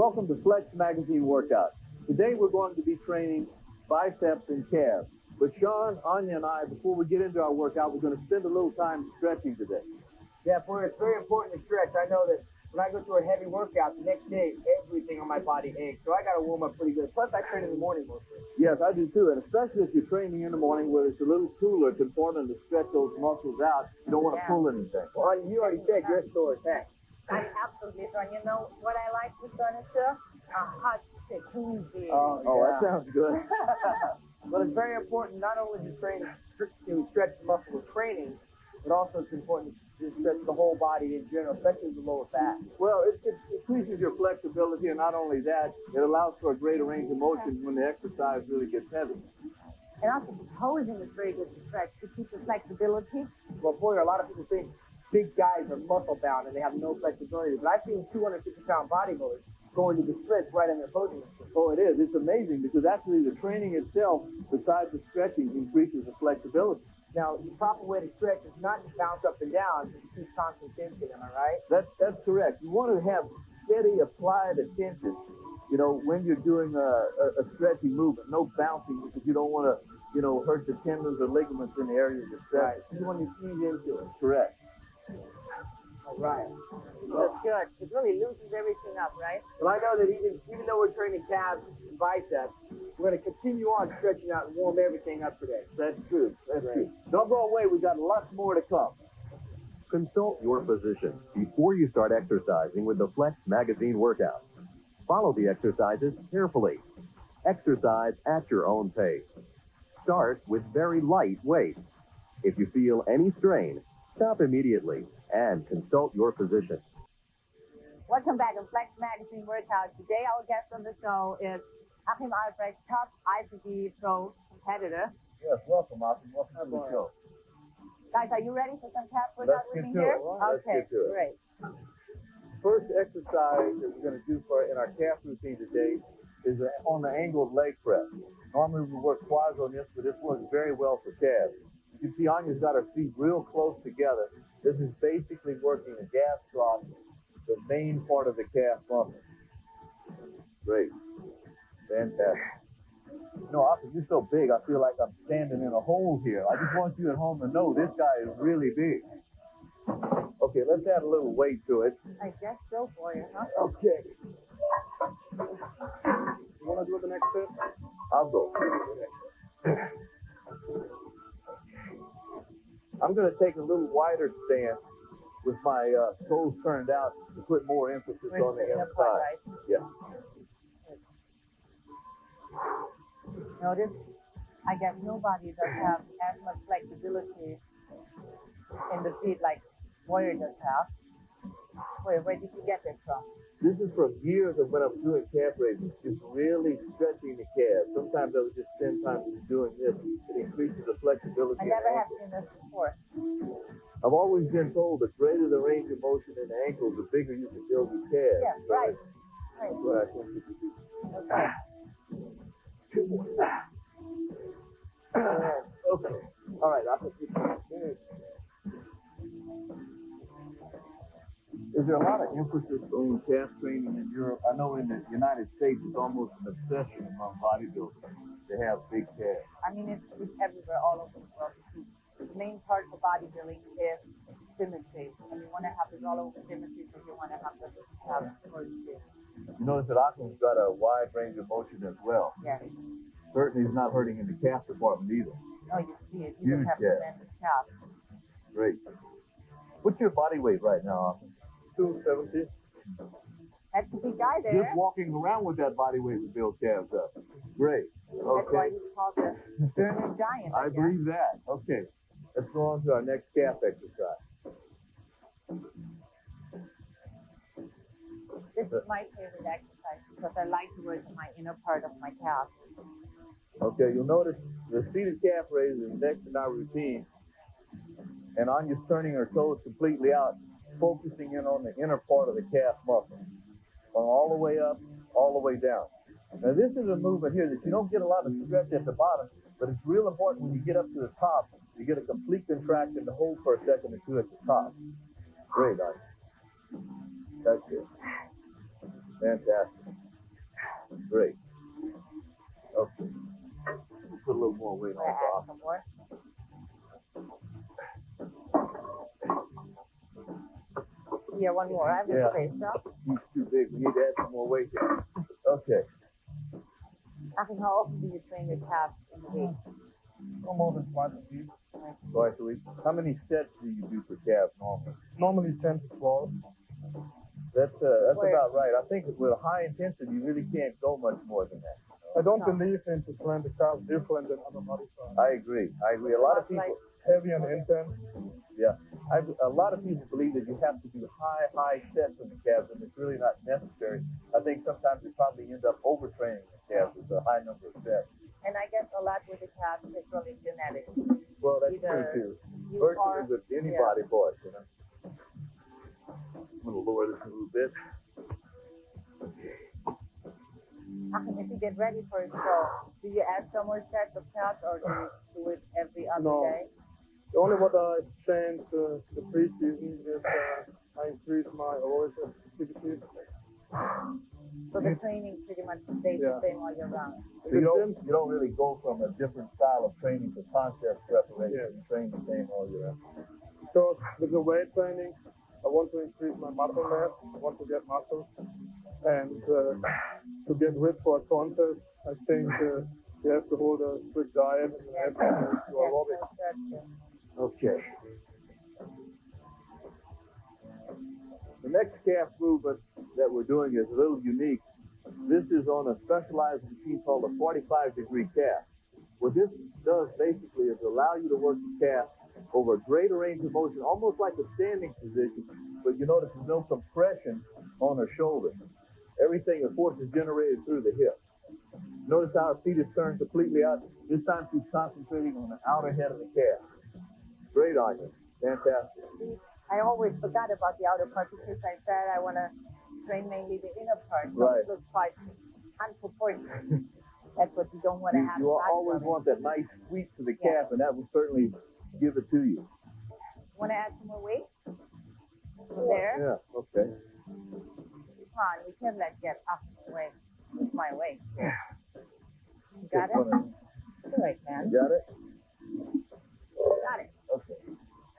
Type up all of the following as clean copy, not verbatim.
Welcome to Flex Magazine Workout. Today we're going to be training biceps and calves. But Shawn, Anja, and I, before we get into our workout, we're going to spend a little time stretching today. Yeah, boy, it's very important to stretch. I know that when I go through a heavy workout, the next day, everything on my body aches. So I got to warm up pretty good. Plus, I train in the morning mostly. Yes, I do too. And especially if you're training in the morning where it's a little cooler, it's important to stretch those muscles out. You don't want to pull anything. Well, you already said you're sore as heck. I'm absolutely done. You know what I like with furniture? A hot jacuzzi. Oh, that sounds good. Well, it's very important not only to stretch the muscle with training, but also it's important to stretch the whole body in general, especially the lower back. Well, it increases your flexibility, and not only that, it allows for a greater range of motion when the exercise really gets heavy. And also the posing is very good to stretch to keep the flexibility. Well, boy, a lot of people think big guys are muscle bound and they have no flexibility, but I've seen 250-pound bodybuilders going to the stretch right in their posing machine. Oh, it is. It's amazing because actually the training itself, besides the stretching, increases the flexibility. Now, the proper way to stretch is not to bounce up and down, but to keep constant tension, am I right? That's correct. You want to have steady applied attention, you know, when you're doing a stretching movement. No bouncing because you don't want to, you know, hurt the tendons or ligaments in the areas of stretch. Right. You want to ease into it. Correct. All right. That's good. It really loosens everything up, right? Well, I know that even though we're training calves and biceps, we're going to continue on stretching out and warm everything up today. That's true. That's true. Don't go away. We got lots more to come. Consult your physician before you start exercising with the Flex Magazine Workout. Follow the exercises carefully. Exercise at your own pace. Start with very light weight. If you feel any strain, stop immediately and consult your physician. Welcome back to Flex Magazine Workout. Today our guest on the show is Achim Albrecht, top IFBB pro competitor. Yes, welcome, Achim. Welcome to the show. Guys, are you ready for some calf workout with me here? Let's Okay, get to it. great. First exercise that we're going to do in our calf routine today is on the angled leg press. Normally we work quads on this, but this works very well for calves. You can see Anja's got her feet real close together. This is basically working the gastroc, the main part of the calf muscle. Great. Fantastic. No, Achim, you're so big, I feel like I'm standing in a hole here. I just want you at home to know this guy is really big. Okay, let's add a little weight to it. I guess so for you, huh? Okay. You want to do the next step? I'll go. I'm going to take a little wider stance with my toes turned out to put more emphasis on the inside. Right? Yeah. Notice, I guess nobody does have as much flexibility in the feet like Warrior does have. Wait, where did you get this from? This is from years of when I'm doing calf raises, just really stretching the calves. Sometimes I would just spend time just doing this. It increases the flexibility. I never have seen this before. I've always been told the greater the range of motion in the ankles, the bigger you can build your calves. Yeah, So right. That's what I think you should do. Okay. Two more. Okay. All right. I'll put this in. Is there a lot of emphasis on calf training in Europe? I know in the United States it's almost an obsession among bodybuilders to have big calves. I mean, it's everywhere, all over the world. The main part for bodybuilding is symmetry. And you want to have this all over symmetry, so you want to have the symmetry. You notice that Achim's got a wide range of motion as well. Yeah. Certainly he's not hurting in the calf department either. Oh, you see it. You Huge just have calf. tremendous calf. Great. What's your body weight right now, Achim? 270. That's a big guy there. Just walking around with that body weight would build calves up. Great. That's why Okay. he's called the German giant. I guess. believe that. Okay. Let's go on to our next calf exercise. This is my favorite exercise because I like to work in my inner part of my calf. Okay, you'll notice the seated calf raise is next in our routine. And Anja's turning her toes completely out, focusing in on the inner part of the calf muscle. Going all the way up, all the way down. Now this is a movement here that you don't get a lot of stretch at the bottom, but it's real important when you get up to the top, you get a complete contraction to hold for a second or two at the top. Great, Anja. That's it. Fantastic. Great. Okay. Put a little more weight on Wanna add top. some more? Yeah, one more. I have Yeah. space, huh? He's too big. We need to add some more weight there. Okay. Achim, how often do you train your calves in a week? No more than twice a week. Twice a week. How many sets do you do per calf normally? Normally 10 to 12. That's Where- about right. I think with high intensity, you really can't go much more than that. I don't No. believe in to train the calf different than other body parts. I agree. A lot of people, Heavy and intense. yeah. A lot of people believe that you have to do high sets in the calves, and it's really not necessary. I think sometimes you probably end up overtraining the calves with a high number of sets. And I guess a lot with the calves is really genetic. Well, that's Either true too. you Virtually are- with any yeah. body part, you know. I'm gonna lower this a little bit. Achim, if you get ready for a show, do you add some more sets of calves or do you do it every other No. day? The only what I changed the preseason is I increased my aerobic activity. So the training pretty much stays the Yeah. same all year round. So you don't really go from a different style of training to concept preparation. Yeah. You train the same all year round. Because with the weight training, I want to increase my muscle mass. I want to get muscle. And to get ripped for a contest, I think you have to hold a strict diet and you have to do aerobics. That's true. Okay. The next calf movement that we're doing is a little unique. This is on a specialized machine called a 45-degree calf. What this does basically is allow you to work the calf over a greater range of motion, almost like a standing position, but you notice there's no compression on her shoulder. Everything, the force is generated through the hip. Notice how her feet is turned completely out. This time she's concentrating on the outer head of the calf. Great, Anja. Fantastic. I always forgot about the outer part because I said I want to train mainly the inner part. So Right. it looks quite unproportionate. That's what you don't want to have. You fat always from it. want that nice sweep to the calf, and that will certainly give it to you. Want to add some more weight? From there? Yeah, okay. Come on, we can't let get up the way with my weight. You got Just it? wanna- Do it, man. Got it? Got it. Okay.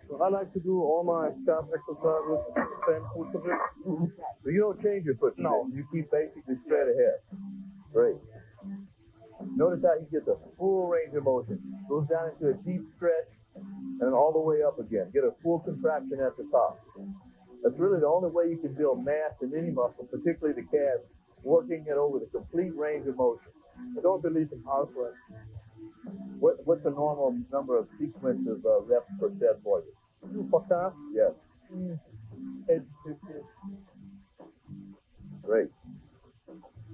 So I like to do all my calf exercises with the same foot position. So you don't change your foot No. position. You keep basically straight ahead. Great. Notice how he gets a full range of motion. Goes down into a deep stretch and then all the way up again. Get a full contraction at the top. That's really the only way you can build mass in any muscle, particularly the calf, working it over the complete range of motion. I don't believe in house rest. What's the normal number of sequence of reps per set for you? For calf, Yes. 8 to 15. Great.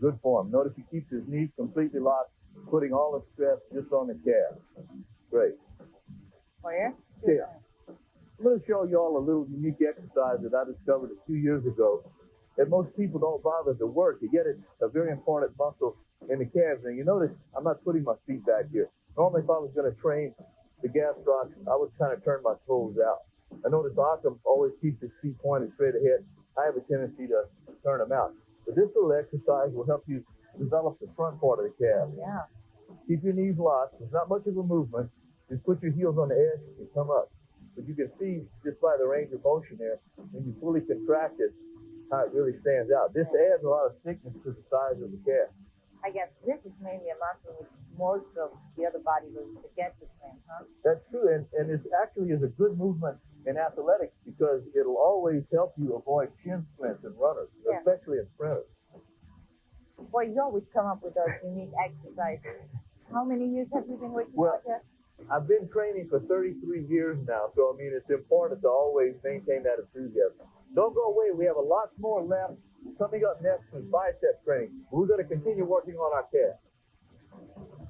Good form. Notice he keeps his knees completely locked, putting all the stress just on the calf. Great. For you? Yeah. I'm going to show you all a little unique exercise that I discovered a few years ago that most people don't bother to work. Yet it's a very important muscle in the calves. And you notice I'm not putting my feet back here. Normally, if I was going to train the gastrocs, I would kind of turn my toes out. I notice Achim always keeps his feet pointed straight ahead. I have a tendency to turn them out. But this little exercise will help you develop the front part of the calf. Yeah. Keep your knees locked. There's not much of a movement. Just put your heels on the edge and come up. But you can see just by the range of motion there, when you fully contract it, how it really stands out. This adds a lot of thickness to the size of the calf. I guess this is mainly a muscle which most of the other bodybuilders forget to train, huh? That's true, and it actually is a good movement in athletics because it'll always help you avoid shin splints in runners, Yeah. especially in sprinters. Boy, you always come up with those unique exercises. How many years have you been working Well, out there? I've been training for 33 years now, so I mean, it's important to always maintain that enthusiasm. Don't go away. We have a lot more left. Coming up next is bicep training. We're going to continue working on our calves.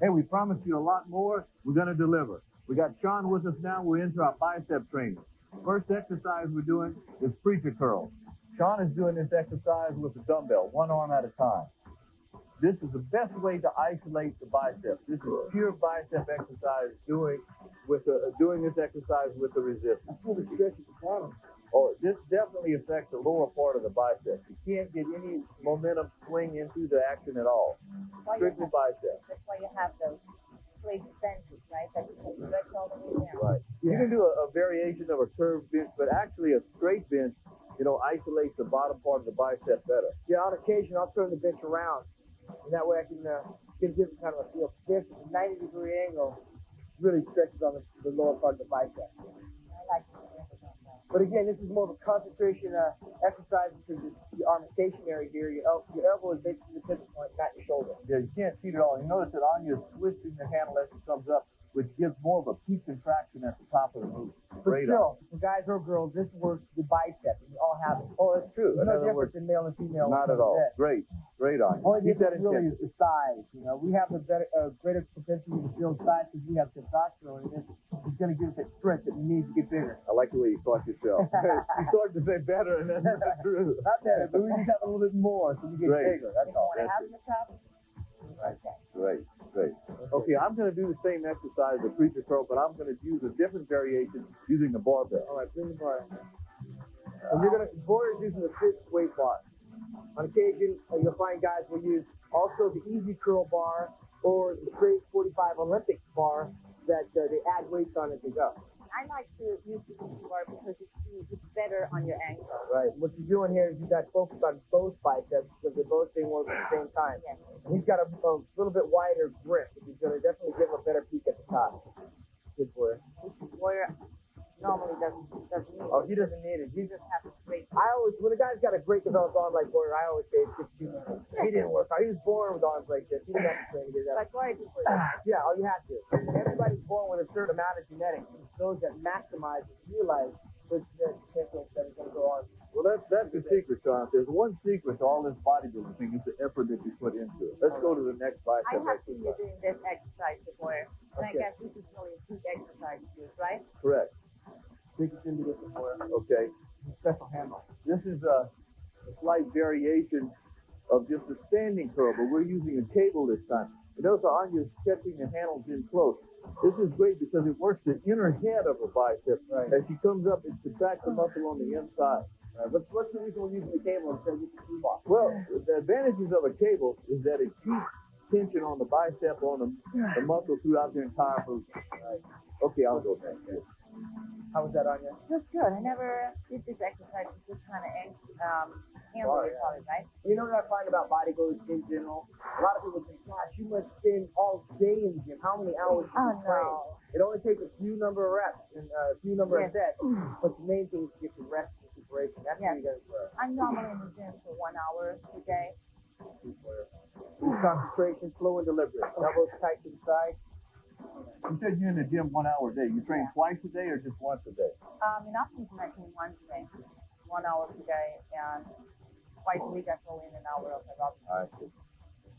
Hey, we promised you a lot more. We're going to deliver. We got Shawn with us now. We're into our bicep training. First exercise we're doing is preacher curls. Shawn is doing this exercise with a dumbbell, one arm at a time. This is the best way to isolate the biceps. This is pure bicep exercise doing this exercise with the resistance. Oh, this definitely affects the lower part of the biceps. You can't get any momentum swing into the action at all. right? That you can stretch all the way down. Right. You can do a variation of a curved bench, but actually a straight bench, isolates the bottom part of the bicep better. Yeah, on occasion, I'll turn the bench around. And that way I can get a different kind of a feel. Bench at a 90-degree angle really stretches on the lower part of the bicep. I like to do it like that. But again, this is more of a concentration exercise because the armitation area here. Your elbow is basically the pivot point, not your shoulder. Yeah, you can't see it all. You notice that Anya's twisting the handle as it comes up, which gives more of a peak contraction at the top of the move. But Great still, for guys or girls, this works the bicep, and we all have it. Oh, that's true. There's In no other difference words, in male and female. not at all. Great. Great, Anya. Only Keep that difference really in is the size. We have the greater propensity to build size because we have testosterone, and this is going to give us that strength that we need to get bigger. I like the way you thought yourself. You started to say better, and that's not true. Not better, but we just have a little bit more so we get Great. bigger. That's all. Want to have the top? Great, great. Okay, I'm going to do the same exercise, the preacher curl, but I'm going to use a different variation using the barbell. All right, bring the bar. And you're gonna Boyer is using the fixed weight bar. On occasion, you'll find guys will use also the easy curl bar or the straight 45 Olympic bar that they add weights on as they go. I like to use the easy bar because it's better on your ankle. Right. What you're doing here is you got focused on both biceps because they're both being worked at the same time. Yes. And he's got a little bit wider grip, which is going to definitely give him a better peak at the top. Good for it. Warrior normally doesn't need Oh, he doesn't need it. You just have to straight. When a guy's got a great developed arm like Boyer, I always say it's 16 minutes. He didn't work out. He was born with arms like this. He didn't have to train to get that. Like Warrior before. Yeah, all you have to. Everybody's born with a certain amount of genetics. It's those that maximize and realize the potential that is going to go on. Well, that's the secret, Shawn. If there's one secret to all this bodybuilding thing, it's the effort that you put into it. Let's go to the next bicep I have seen you exercise. doing this exercise before. And I Okay. guess this is really a peak exercise too, right? Correct. Take it into this before. Okay. Special handle. This is a slight variation of just a standing curl, but we're using a cable this time. And notice how Anya's catching the handles in close. This is great because it works the inner head of her bicep. Right. As she comes up, it contracts the muscle on the inside. What's the reason we're using the cable instead of using the screw bar? Well, the advantages of a cable is that it keeps tension on the bicep, on the muscle throughout the entire movement. Right. Okay, I'll go next. How was that, Anya? That's good. I never did this exercise with this kind of handle, you call it, right? You know what I find about bodybuilders in general? A lot of people think, gosh, you must spend all day in the gym. How many hours do you train? No. It only takes a few number of reps and a few number of sets. But the main thing is to get your rest and recuperation. That's what you got to do. I'm normally in the gym for 1 hour a day. Concentration, flow, and delivery. Elbows tight to the side. You said you're in the gym 1 hour a day. You train twice a day or just once a day? In off-season, I train once a day, 1 hour per day, and twice a week I throw in an hour of my I see.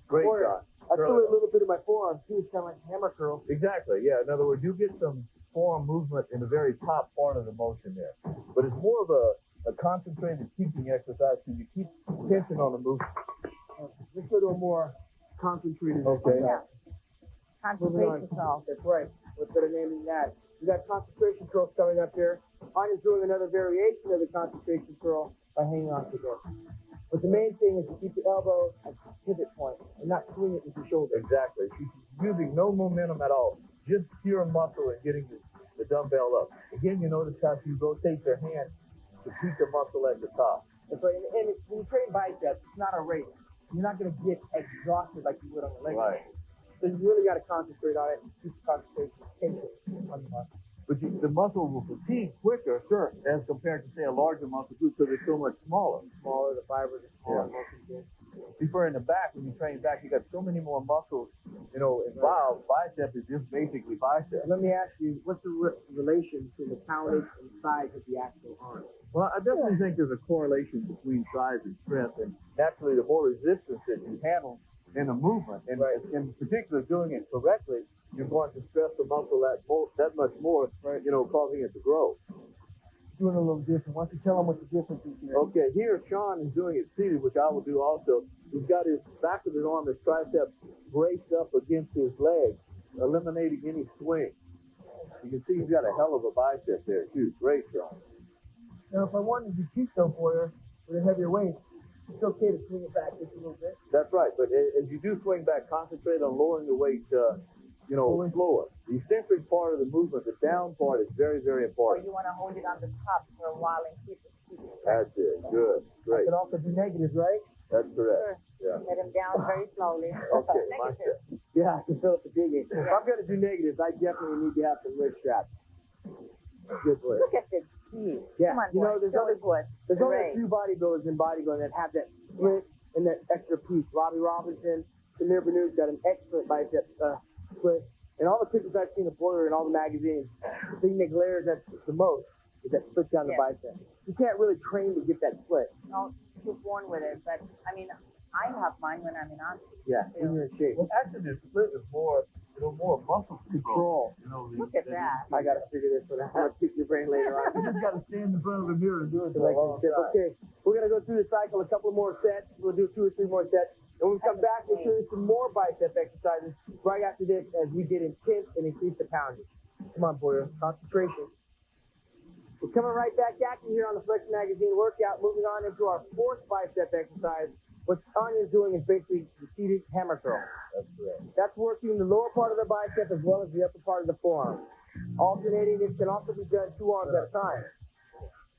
Great, Boyer, Shawn. I threw a little bit of my forearm too. It's kind of like hammer curl. Exactly, yeah. In other words, you get some forearm movement in the very top part of the motion there. But it's more of a concentrated keeping exercise because you keep tension on the movement. Let's go to a more concentrated. Okay. Yeah. Concentration curl. That's right. What's better name than that? We got concentration curls coming up here. Anya's doing another variation of the concentration curl by hanging on to this. But the main thing is to keep the elbow at the pivot point and not swing it with your shoulder. Exactly. She's using no momentum at all. Just pure muscle and getting the dumbbell up. Again, you notice how she rotates her hand to keep the muscle at the top. That's right. And when you train biceps, it's not a race. You're not going to get exhausted like you would on the leg. Right. So you really got to concentrate on it and keep the concentration tension on the muscle. But the muscle will fatigue quicker, sure, as compared to, say, a larger muscle group because it's so much smaller. Smaller, the fibers are smaller. Yeah. Before in the back, when you train back, you got so many more muscles, involved. Bicep is just basically bicep. Let me ask you, what's the relation between the poundage and the size of the actual arm? Well, I definitely think there's a correlation between size and strength, and naturally, the more resistance that you handle in a movement, and in particular doing it correctly, you're going to stress the muscle that much more, causing it to grow. Doing a little different. Why don't you tell them what the difference is here? Okay, here Shawn is doing it seated, which I will do also. He's got his back of his arm, his tricep braced up against his leg, eliminating any swing. You can see he's got a hell of a bicep there, too. Great, Shawn. Now, if I wanted to teach though for you with a heavier weight, it's okay to swing it back just a little bit. That's right, but as you do swing back, concentrate on lowering the weight slower. The eccentric part of the movement, the down part, is very, very Or important. you want to hold it on the top for a while and keep it. That's it. Good. I Great. can also do negatives, right? That's correct. Yeah. Let them down very slowly. Okay, my Negative. step. Yeah, I can feel it fatiguing. If I'm going to do negatives, I definitely need to have some wrist straps. Good boy. Look at this speed. Yeah, Come on, you know, boy. there's Show only- it good. There's only a Great. few bodybuilders in bodybuilding that have that split and that extra piece. Robbie Robinson, Samir Banu's got an excellent bicep split. And all the pictures I've seen of Boyer in all the magazines, the thing that glares at the most is that split down the bicep. You can't really train to get that split. No, you're born with it. But, I mean, I have mine when I'm in office. Yeah, when you're in shape. Well, actually, the split is more muscle control. Look at that. I got to figure this one out. I'm going to pick your brain later on. You just got to stand in front of the mirror and do it. Okay, we're going to go through the cycle, a couple more sets. We'll do 2 or 3 more sets. And when we come back, we'll show you some more bicep exercises right after this as we get intense and increase the pounding. Come on, Boyer. Concentration. We're coming right back at you here on the Flex Magazine workout. Moving on into our 4th bicep exercise. What Anja's doing is basically the seated hammer curl. That's correct. That's working the lower part of the bicep as well as the upper part of the forearm. Alternating, it can also be done 2 arms at a time.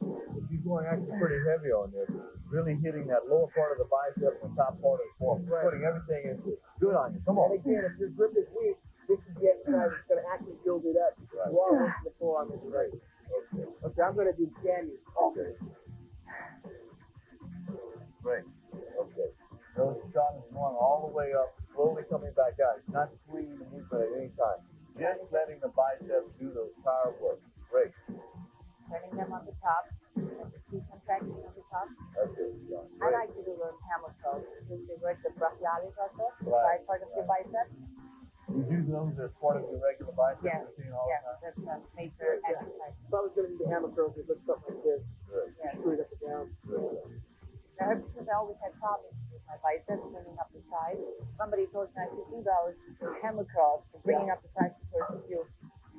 If you're going actually pretty heavy on this, really hitting that lower part of the bicep and the top part of the forearm, putting everything into it. Good on you. Come on. And again, if your grip is weak, this is the exercise that's going to actually build it up. You are working the forearm as well. Okay, I'm going to do standing. Okay. Great. Okay. Notice the shot is going all the way up, slowly coming back out. It's not swinging the movement at any time. Just letting the biceps do the power work. Great. Turning them on the top. And keep contracting on the top. That's it, John. I like to do those hammer curls because they work the brachialis also, the Right. side part of your bicep. You use those as part of your regular bicep Yes, routine all yes, the time? that's a major exercise. If I was going to do the hammer curls, it looks something like this. Good. Yes. Straight up and down. Now, because I always had problems with my biceps turning up the side. Somebody told me I should do those hammer curls, bringing up the sides because if you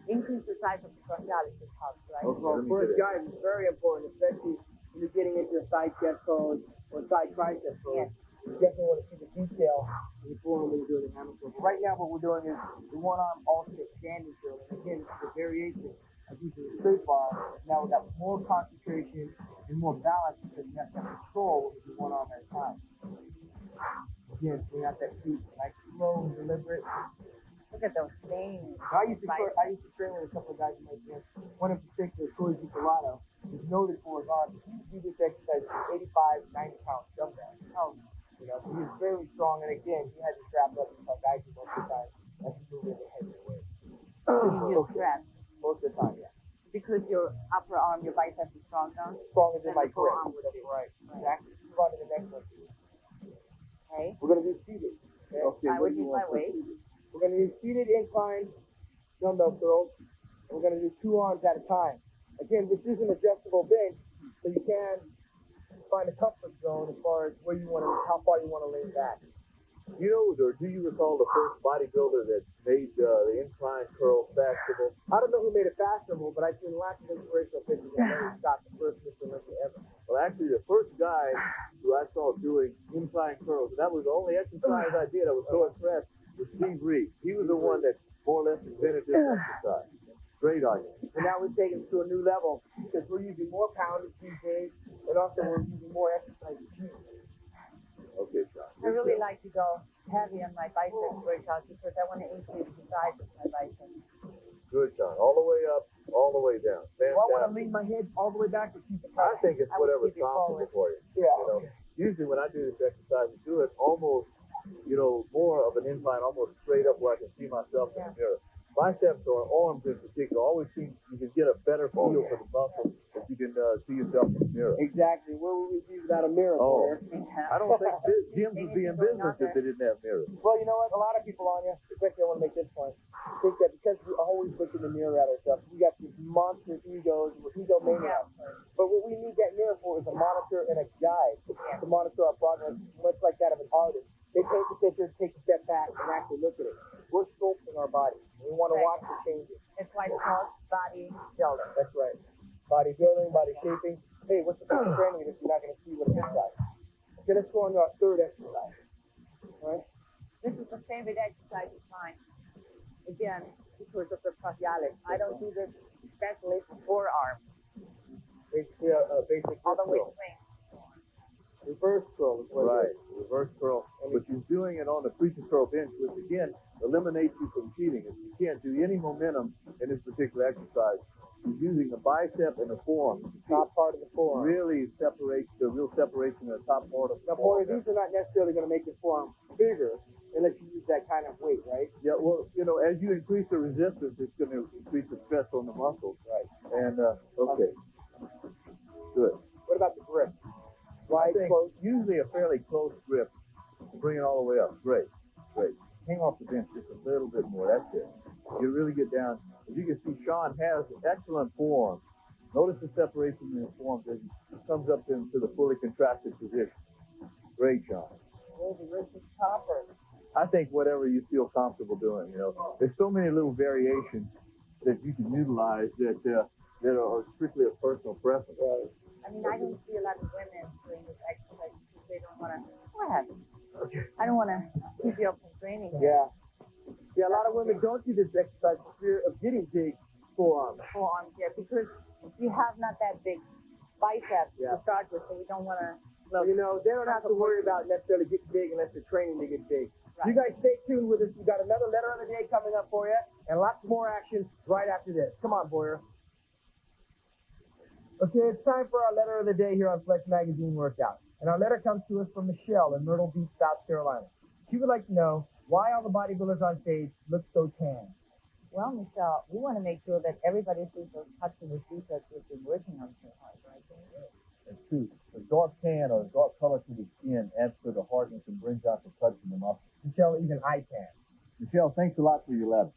increase the size of the brachialis, it helps, right? Okay. Well, for us guys, it's very important, especially when you're getting into a side chest pose or side tricep pose. Yes. You definitely want to see the detail in the forearm when you're doing the hammer curl. Right now, what we're doing is the one-arm alternate standing curl. And again, it's a variation of using a straight bar. Now we've got more concentration and more balance because you have to control with the one arm at a time. Again, bring out that feet, nice, slow, and deliberate. Look at those veins. I used to train with a couple of guys in my gym. One in particular, Troy Zuccarano, is noted for his arms. He would do this exercise for 85, 90 pound jump down. Oh, You know, so he was fairly strong, and again, he had to strap up just like I do most of the time as he moved into heavier weight. you use straps. Most of the time, yeah. Because your upper arm, your biceps is stronger. Stronger than my And the grip. forearm would That's be. right. Exactly. Move on to the next one. Okay. We're going to do seated. Okay, I what would do you use my want for weight. seated? We're going to do seated incline dumbbell curls. And we're going to do 2 arms at a time. Again, this is an adjustable bench, so you can find a comfort zone as far as where you want to, how far you want to lean back. You know, or do you recall the first bodybuilder that made the incline curl fashionable? I don't know who made it fashionable, but I've seen lots of inspirational pictures of Larry Scott, the first Mr. Olympia ever. Well, actually, the first guy who I saw doing incline curls, and that was the only exercise I did, I was so impressed, was Steve Reed. He was the one that more or less invented this exercise. Great on you. And now we've taken it to a new level because we're using more poundage these days, and also we're using more exercise. Okay, John. I really like to go heavy on my biceps workout because I want to increase the size of my biceps. Good, John. All the way up, all the way down. Well, I want to Fantastic. lean my head all the way back to keep it I think it's I would whatever's keep it comfortable forward. for you. Yeah. You know, usually when I do this exercise, I do it almost, more of an incline, almost straight up where I can see myself in the mirror. Biceps or arms in particular always seem you can get a better feel for the muscle if you can see yourself in the mirror. Exactly. Where would we be without a mirror? Oh. Blair? I don't think gyms would be in business if they didn't have mirrors. Well, you know what? A lot of people, Anja, especially I want to make this point, think that because we always look in the mirror at ourselves, we got these monster egos, we're egomaniacs. But what we need that mirror for is a monitor and a guide to monitor our progress, much like that of an artist. They take the picture, take a step back, and actually look at it. We're sculpting our body. We want to watch the changes. It's why it's called body builder. That's right. Body building, body shaping. Hey, what's the point of training if you're not going to see what it looks like? Okay, let's go on to our 3rd exercise. All right? This is the favorite exercise of mine. Again, again, because of the facialis. I don't do this especially for forearm. Basically, a basic All the way curl. swing. Reverse curl is what Right, it is. reverse curl. But you're doing it on the preacher curl bench, which again eliminates you from cheating. If you can't do any momentum in this particular exercise, you're using the bicep and the forearm. Top part of the forearm. Really separates the real separation of the top part of the Now, boy, forearm. these are not necessarily going to make your forearm bigger unless you use that kind of weight, right? Yeah, well, as you increase the resistance, it's going to increase the stress on the muscles. Right. And, okay. Good. What about the grip? I Wide, think close. usually a fairly close grip. Bring it all the way up. Great. Great. Hang off the bench just a little bit more. That's it. You really get down. As you can see, Shawn has an excellent form. Notice the separation in his form as he comes up into the fully contracted position. Great, Shawn. Oh, the wrist is topper. I think whatever you feel comfortable doing, there's so many little variations that you can utilize that are strictly a personal preference. Right. I mean, I don't see a lot of women doing this exercise because they don't want to. Go ahead. I don't want to keep you up from training. Yeah. Yeah, a lot of women don't do this exercise for fear of getting big forearms. Forearms, yeah, because you have not that big biceps Yeah. to start with, so you don't want to. So, they don't have to worry about necessarily getting big unless they're training to get big. Right. You guys stay tuned with us. We got another letter of the day coming up for you, and lots more action right after this. Come on, Boyer. Okay, it's time for our letter of the day here on Flex Magazine Workout. And our letter comes to us from Michelle in Myrtle Beach, South Carolina. She would like to know why all the bodybuilders on stage look so tan. Well, Michelle, we want to make sure that everybody sees those cuts in the biceps we've been working on so hard, right? And two, a dark tan or a dark color to the skin adds to the hardness and brings out the cuts in the muscle. Michelle, even I tan. Michelle, thanks a lot for your letter.